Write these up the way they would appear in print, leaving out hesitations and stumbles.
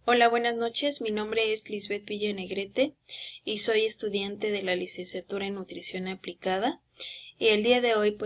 Hola, buenas noches. Mi nombre es Lisbeth Villanegrete y soy estudiante de la licenciatura en Nutrición Aplicada. Y el día de hoy,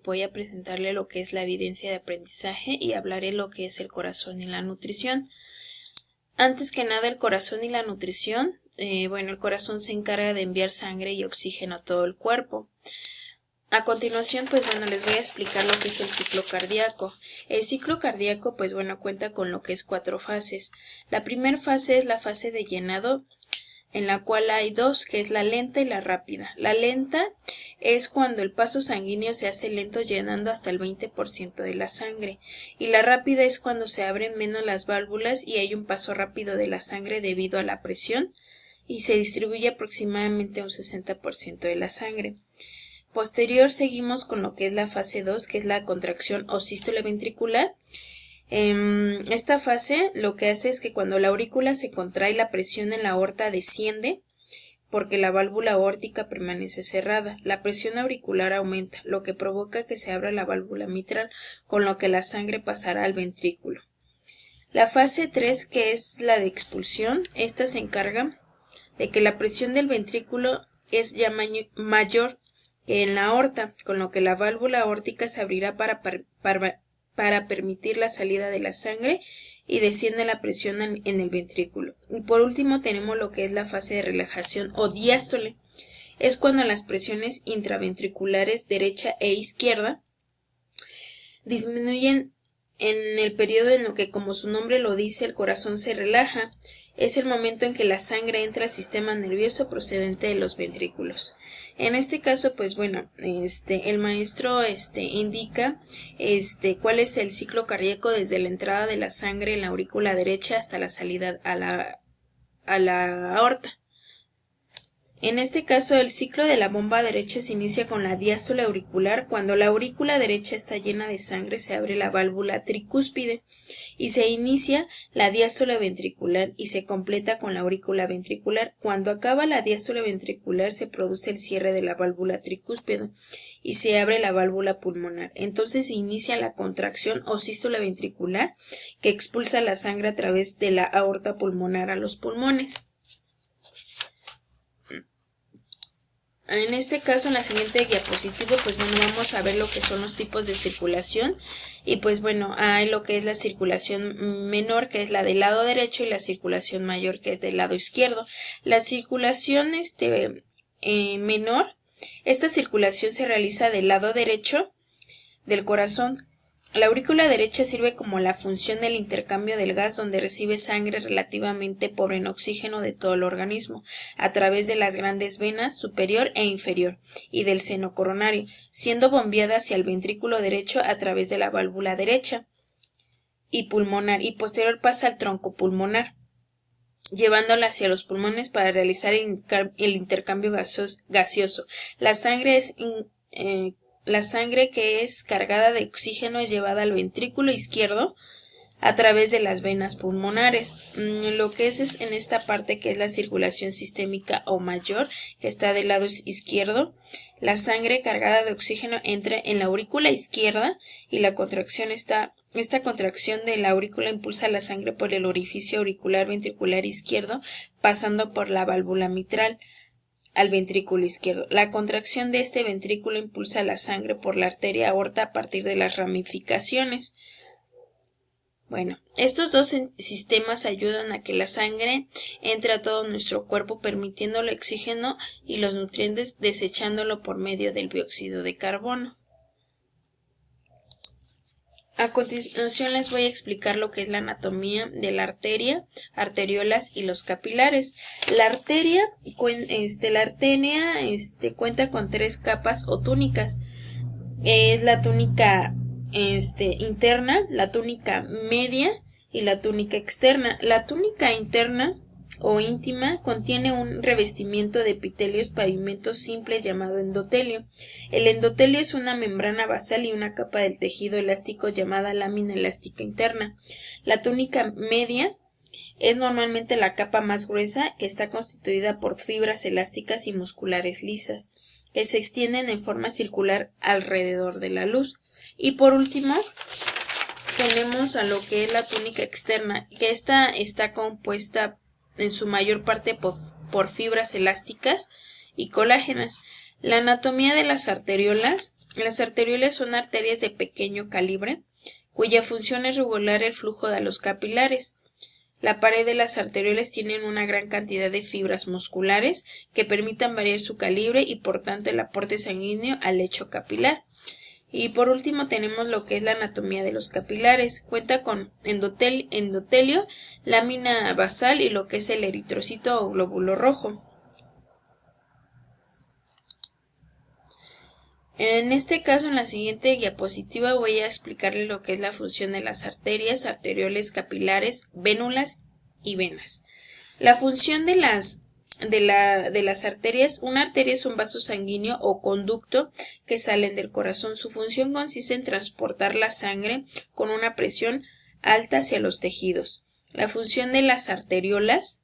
voy a presentarle lo que es la evidencia de aprendizaje y hablaré lo que es el corazón y la nutrición. Antes que nada, el corazón y la nutrición. El corazón se encarga de enviar sangre y oxígeno a todo el cuerpo. A continuación, les voy a explicar lo que es el ciclo cardíaco. El ciclo cardíaco, cuenta con lo que es 4 fases. La primera fase es la fase de llenado, en la cual hay 2, que es la lenta y la rápida. La lenta es cuando el paso sanguíneo se hace lento llenando hasta el 20% de la sangre. Y la rápida es cuando se abren menos las válvulas y hay un paso rápido de la sangre debido a la presión y se distribuye aproximadamente un 60% de la sangre. Posterior seguimos con lo que es la fase 2, que es la contracción o sístole ventricular. Esta fase lo que hace es que cuando la aurícula se contrae, la presión en la aorta desciende porque la válvula aórtica permanece cerrada. La presión auricular aumenta, lo que provoca que se abra la válvula mitral, con lo que la sangre pasará al ventrículo. La fase 3, que es la de expulsión, esta se encarga de que la presión del ventrículo es ya mayor que en la aorta, con lo que la válvula aórtica se abrirá para permitir la salida de la sangre y desciende la presión en el ventrículo. Y por último tenemos lo que es la fase de relajación o diástole. Es cuando las presiones intraventriculares derecha e izquierda disminuyen en el periodo en lo que, como su nombre lo dice, el corazón se relaja. Es el momento en que la sangre entra al sistema nervioso procedente de los ventrículos. En este caso, el maestro indica cuál es el ciclo cardíaco desde la entrada de la sangre en la aurícula derecha hasta la salida a la aorta. En este caso, el ciclo de la bomba derecha se inicia con la diástole auricular. Cuando la aurícula derecha está llena de sangre, se abre la válvula tricúspide y se inicia la diástole ventricular y se completa con la aurícula ventricular. Cuando acaba la diástole ventricular, se produce el cierre de la válvula tricúspide y se abre la válvula pulmonar. Entonces se inicia la contracción o sístole ventricular, que expulsa la sangre a través de la aorta pulmonar a los pulmones. En este caso, en la siguiente diapositiva, vamos a ver lo que son los tipos de circulación. Y hay lo que es la circulación menor, que es la del lado derecho, y la circulación mayor, que es del lado izquierdo. La circulación menor, esta circulación se realiza del lado derecho del corazón. La aurícula derecha sirve como la función del intercambio del gas, donde recibe sangre relativamente pobre en oxígeno de todo el organismo, a través de las grandes venas superior e inferior y del seno coronario, siendo bombeada hacia el ventrículo derecho a través de la válvula derecha y pulmonar, y posterior pasa al tronco pulmonar, llevándola hacia los pulmones para realizar el intercambio gaseoso. La sangre que es cargada de oxígeno es llevada al ventrículo izquierdo a través de las venas pulmonares. Lo que es en esta parte, que es la circulación sistémica o mayor, que está del lado izquierdo, la sangre cargada de oxígeno entra en la aurícula izquierda y esta contracción de la aurícula impulsa la sangre por el orificio auricular ventricular izquierdo, pasando por la válvula mitral al ventrículo izquierdo. La contracción de este ventrículo impulsa la sangre por la arteria aorta a partir de las ramificaciones. Estos dos sistemas ayudan a que la sangre entre a todo nuestro cuerpo, permitiendo el oxígeno y los nutrientes, desechándolo por medio del dióxido de carbono. A continuación les voy a explicar lo que es la anatomía de la arteria, arteriolas y los capilares. La arteria cuenta con 3 capas o túnicas. Es la túnica interna, la túnica media y la túnica externa. La túnica interna o íntima contiene un revestimiento de epitelios pavimentos simples llamado endotelio. El endotelio es una membrana basal y una capa del tejido elástico llamada lámina elástica interna. La túnica media es normalmente la capa más gruesa, que está constituida por fibras elásticas y musculares lisas, que se extienden en forma circular alrededor de la luz. Y por último tenemos a lo que es la túnica externa, que esta está compuesta en su mayor parte por fibras elásticas y colágenas. La anatomía de las arteriolas. Las arteriolas son arterias de pequeño calibre, cuya función es regular el flujo de los capilares. La pared de las arteriolas tienen una gran cantidad de fibras musculares que permitan variar su calibre y por tanto el aporte sanguíneo al lecho capilar. Y por último tenemos lo que es la anatomía de los capilares. Cuenta con endotelio, lámina basal y lo que es el eritrocito o glóbulo rojo. En este caso, en la siguiente diapositiva voy a explicarles lo que es la función de las arterias, arterioles, capilares, vénulas y venas. La función de las arterias. Una arteria es un vaso sanguíneo o conducto que salen del corazón. Su función consiste en transportar la sangre con una presión alta hacia los tejidos. La función de las arteriolas,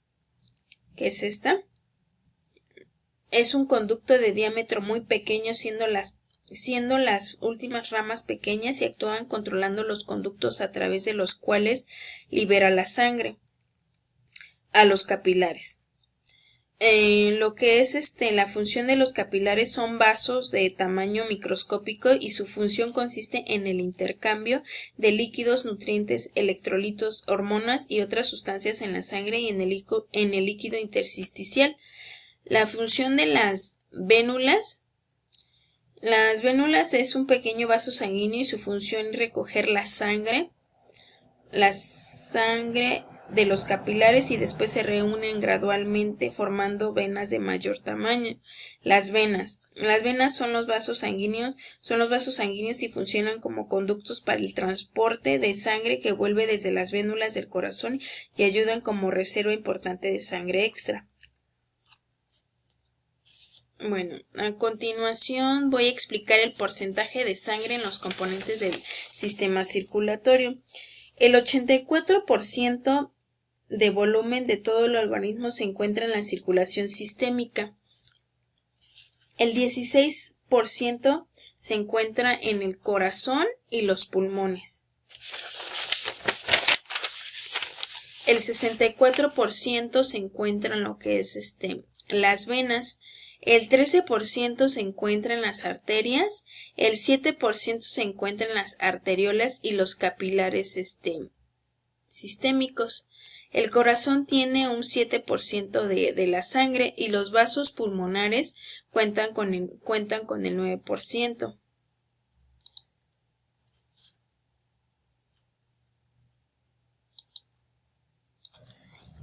que es esta, es un conducto de diámetro muy pequeño, siendo las últimas ramas pequeñas y actúan controlando los conductos a través de los cuales libera la sangre a los capilares. Lo que es la función de los capilares son vasos de tamaño microscópico y su función consiste en el intercambio de líquidos, nutrientes, electrolitos, hormonas y otras sustancias en la sangre y en el líquido intersticial. La función de las vénulas. Las vénulas es un pequeño vaso sanguíneo y su función es recoger la sangre de los capilares y después se reúnen gradualmente formando venas de mayor tamaño. Las venas son los vasos sanguíneos y funcionan como conductos para el transporte de sangre que vuelve desde las vénulas del corazón y ayudan como reserva importante de sangre extra. Bueno, a continuación voy a explicar el porcentaje de sangre en los componentes del sistema circulatorio. El 84% de volumen de todo el organismo se encuentra en la circulación sistémica. El 16% se encuentra en el corazón y los pulmones. El 64% se encuentra en lo que es las venas. El 13% se encuentra en las arterias, el 7% se encuentra en las arteriolas y los capilares sistémicos. El corazón tiene un 7% de la sangre y los vasos pulmonares cuentan con el 9%.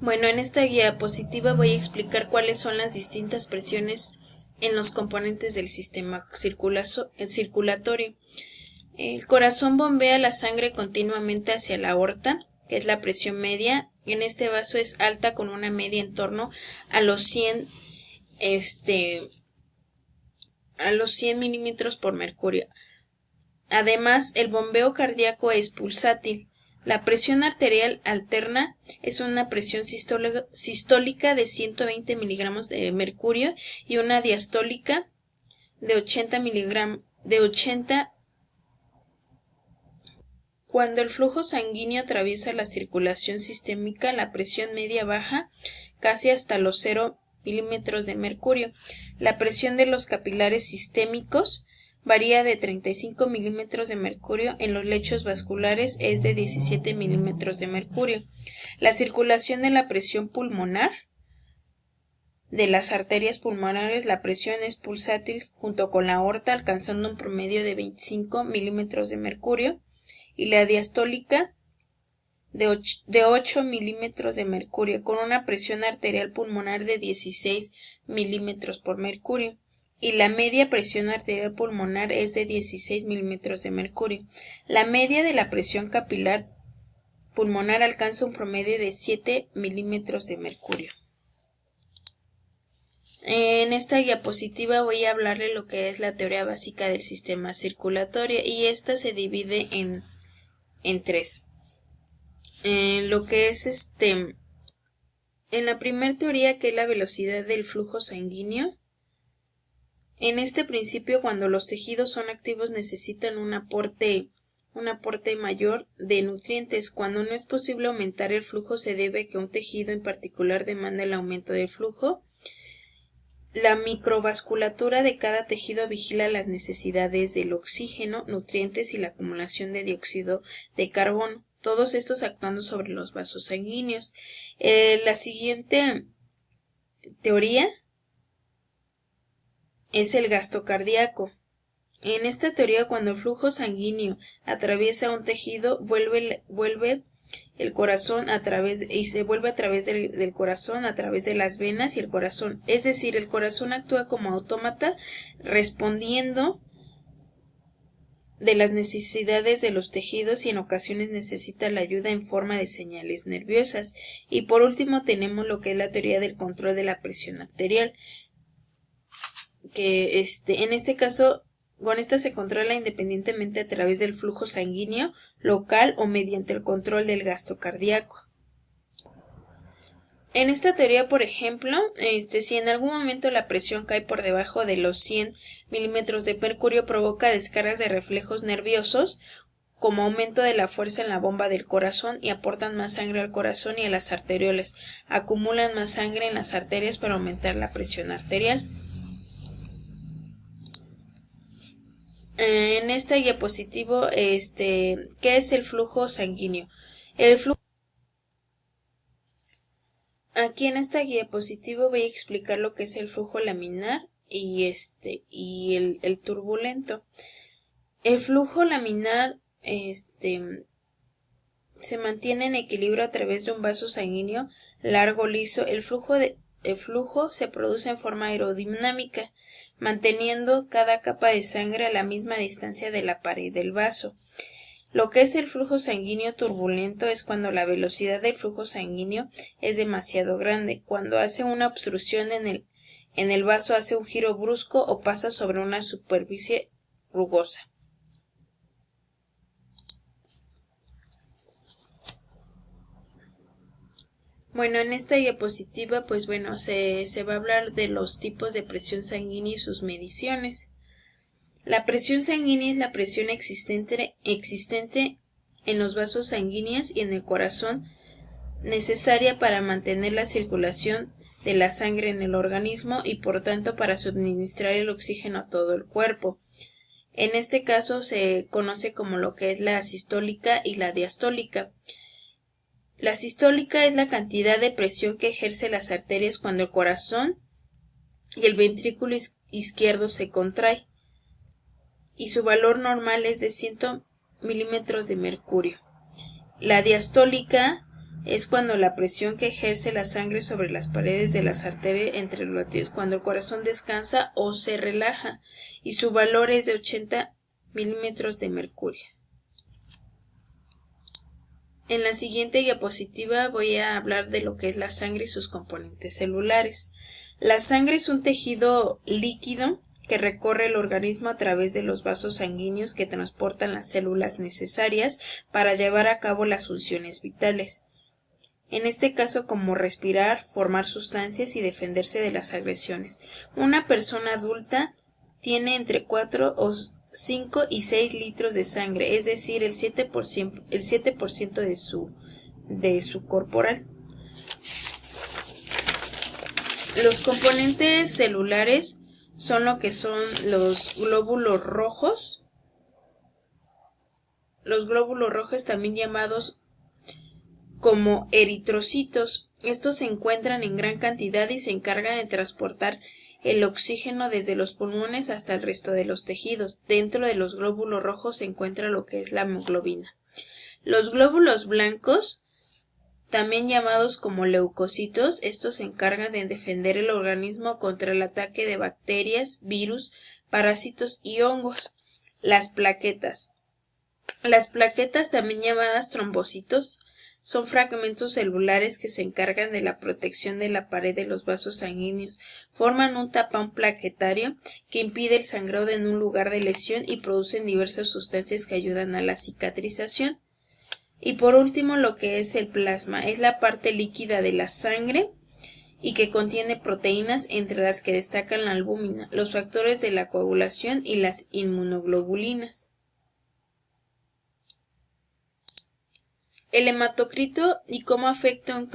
Bueno, en esta diapositiva voy a explicar cuáles son las distintas presiones en los componentes del sistema circulatorio. El corazón bombea la sangre continuamente hacia la aorta, que es la presión media. En este vaso es alta con una media en torno a los 100 milímetros por mercurio. Además, el bombeo cardíaco es pulsátil. La presión arterial alterna es una presión sistólica de 120 miligramos de mercurio y una diastólica de 80 miligramos. Cuando el flujo sanguíneo atraviesa la circulación sistémica, la presión media baja casi hasta los 0 milímetros de mercurio. La presión de los capilares sistémicos varía de 35 milímetros de mercurio, en los lechos vasculares es de 17 milímetros de mercurio. La circulación de la presión pulmonar. De las arterias pulmonares, la presión es pulsátil junto con la aorta, alcanzando un promedio de 25 milímetros de mercurio, y la diastólica de 8 milímetros de mercurio, con una presión arterial pulmonar de 16 milímetros por mercurio. Y la media presión arterial pulmonar es de 16 milímetros de mercurio. La media de la presión capilar pulmonar alcanza un promedio de 7 milímetros de mercurio. En esta diapositiva voy a hablarle lo que es la teoría básica del sistema circulatorio y esta se divide en tres. Lo que es en la primera teoría, que es la velocidad del flujo sanguíneo. En este principio, cuando los tejidos son activos, necesitan un aporte un aporte mayor de nutrientes. Cuando no es posible aumentar el flujo se debe a que un tejido en particular demanda el aumento del flujo. La microvasculatura de cada tejido vigila las necesidades del oxígeno, nutrientes y la acumulación de dióxido de carbono, todos estos actuando sobre los vasos sanguíneos. La siguiente teoría es el gasto cardíaco. En esta teoría, cuando el flujo sanguíneo atraviesa un tejido, vuelve el corazón se vuelve a través del corazón, a través de las venas y el corazón. Es decir, el corazón actúa como autómata respondiendo de las necesidades de los tejidos y en ocasiones necesita la ayuda en forma de señales nerviosas. Y por último tenemos lo que es la teoría del control de la presión arterial, que en este caso con esta se controla independientemente a través del flujo sanguíneo local o mediante el control del gasto cardíaco. En esta teoría, por ejemplo, si en algún momento la presión cae por debajo de los 100 milímetros de mercurio, provoca descargas de reflejos nerviosos como aumento de la fuerza en la bomba del corazón y aportan más sangre al corazón y a las arteriolas. Acumulan más sangre en las arterias para aumentar la presión arterial. En esta diapositiva, ¿qué es el flujo sanguíneo? Aquí en esta diapositiva voy a explicar lo que es el flujo laminar y el turbulento. El flujo laminar se mantiene en equilibrio a través de un vaso sanguíneo largo liso. El flujo se produce en forma aerodinámica, manteniendo cada capa de sangre a la misma distancia de la pared del vaso. Lo que es el flujo sanguíneo turbulento es cuando la velocidad del flujo sanguíneo es demasiado grande, cuando hace una obstrucción en el vaso, hace un giro brusco o pasa sobre una superficie rugosa. Bueno, en esta diapositiva, se va a hablar de los tipos de presión sanguínea y sus mediciones. La presión sanguínea es la presión existente en los vasos sanguíneos y en el corazón, necesaria para mantener la circulación de la sangre en el organismo y por tanto para suministrar el oxígeno a todo el cuerpo. En este caso se conoce como lo que es la sistólica y la diastólica. La sistólica es la cantidad de presión que ejerce las arterias cuando el corazón y el ventrículo izquierdo se contrae, y su valor normal es de 100 milímetros de mercurio. La diastólica es cuando la presión que ejerce la sangre sobre las paredes de las arterias entre los latidos, cuando el corazón descansa o se relaja, y su valor es de 80 milímetros de mercurio. En la siguiente diapositiva voy a hablar de lo que es la sangre y sus componentes celulares. La sangre es un tejido líquido que recorre el organismo a través de los vasos sanguíneos que transportan las células necesarias para llevar a cabo las funciones vitales. En este caso, como respirar, formar sustancias y defenderse de las agresiones. Una persona adulta tiene entre 4 o 5 y 6 litros de sangre, es decir, el 7% de su corporal. Los componentes celulares son lo que son los glóbulos rojos. Los glóbulos rojos, también llamados como eritrocitos. Estos se encuentran en gran cantidad y se encargan de transportar el oxígeno desde los pulmones hasta el resto de los tejidos. Dentro de los glóbulos rojos se encuentra lo que es la hemoglobina. Los glóbulos blancos, también llamados como leucocitos, estos se encargan de defender el organismo contra el ataque de bacterias, virus, parásitos y hongos. Las plaquetas. Las plaquetas, también llamadas trombocitos, son fragmentos celulares que se encargan de la protección de la pared de los vasos sanguíneos. Forman un tapón plaquetario que impide el sangrado en un lugar de lesión y producen diversas sustancias que ayudan a la cicatrización. Y por último, lo que es el plasma, es la parte líquida de la sangre y que contiene proteínas, entre las que destacan la albúmina, los factores de la coagulación y las inmunoglobulinas. El hematocrito y cómo afecta un